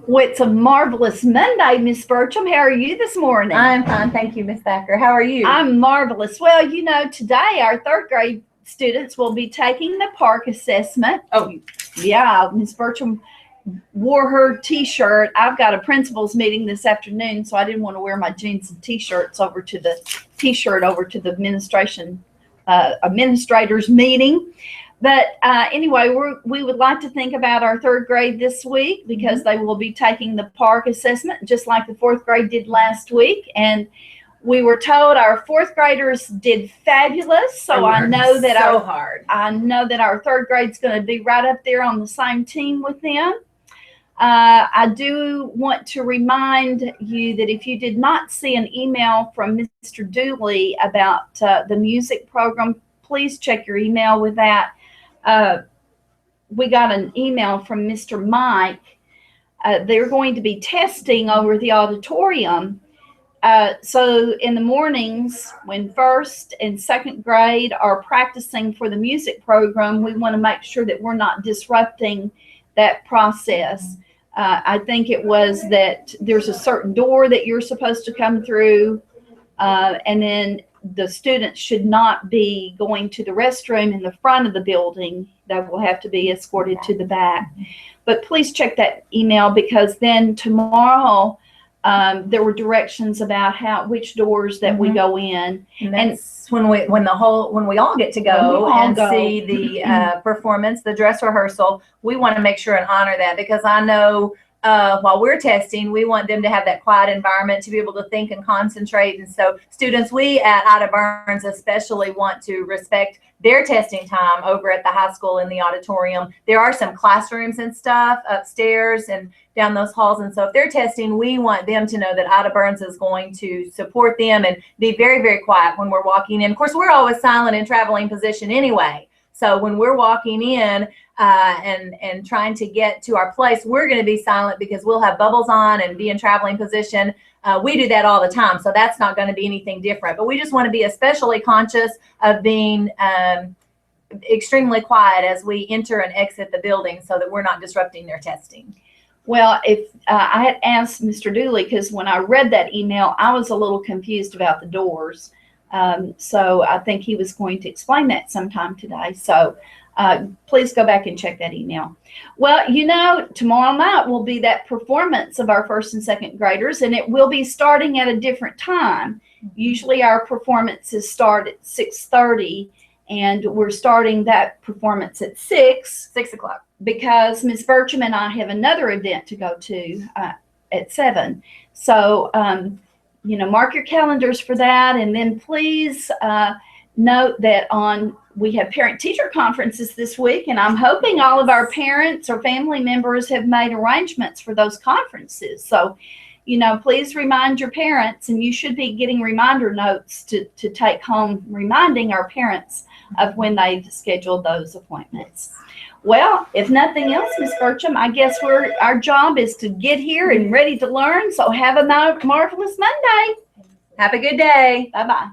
Well, it's a marvelous Monday, Miss Bertram. How are you this morning? I'm fine, thank you, Miss Thacker. How are you? I'm marvelous. Well, today our third grade students will be taking the park assessment. Oh, yeah, Miss Bertram wore her T-shirt. I've got a principal's meeting this afternoon, so I didn't want to wear my jeans and T-shirts over to the administrators meeting. But anyway, we would like to think about our third grade this week because they will be taking the park assessment just like the fourth grade did last week. And we were told our fourth graders did fabulous. So I know that our third grade's going to be right up there on the same team with them. I do want to remind you that if you did not see an email from Mr. Dooley about the music program, please check your email with that. We got an email from Mr. Mike. They're going to be testing over the auditorium. So in the mornings, when first and second grade are practicing for the music program, we want to make sure that we're not disrupting that process. I think it was that there's a certain door that you're supposed to come through, and then the students should not be going to the restroom in the front of the building. They will have to be escorted to the back. But please check that email because then tomorrow there were directions about which doors that we go in. And that's when we all get to go and see the performance, the dress rehearsal. We want to make sure and honor that because I know while we're testing, we want them to have that quiet environment to be able to think and concentrate. And so students, we at Ida Burns especially want to respect their testing time over at the high school in the auditorium. There are some classrooms and stuff upstairs and down those halls. And so if they're testing, we want them to know that Ida Burns is going to support them and be very, very quiet when we're walking in. Of course, we're always silent in traveling position anyway. So when we're walking in and trying to get to our place, we're going to be silent because we'll have bubbles on and be in traveling position. We do that all the time, so that's not going to be anything different. But we just want to be especially conscious of being extremely quiet as we enter and exit the building so that we're not disrupting their testing. Well, if I had asked Mr. Dooley, because when I read that email, I was a little confused about the doors. So I think he was going to explain that sometime today. So please go back and check that email. Well, tomorrow night will be that performance of our first and second graders, and it will be starting at a different time. Usually our performances start at 6:30, and we're starting that performance at 6 o'clock because Ms. Bertram and I have another event to go to at 7. So, mark your calendars for that. And then please note that we have parent-teacher conferences this week, and I'm hoping all of our parents or family members have made arrangements for those conferences. So, please remind your parents, and you should be getting reminder notes to take home, reminding our parents of when they've scheduled those appointments. Well, if nothing else, Ms. Bertram, I guess our job is to get here and ready to learn. So have a marvelous Monday. Have a good day. Bye-bye.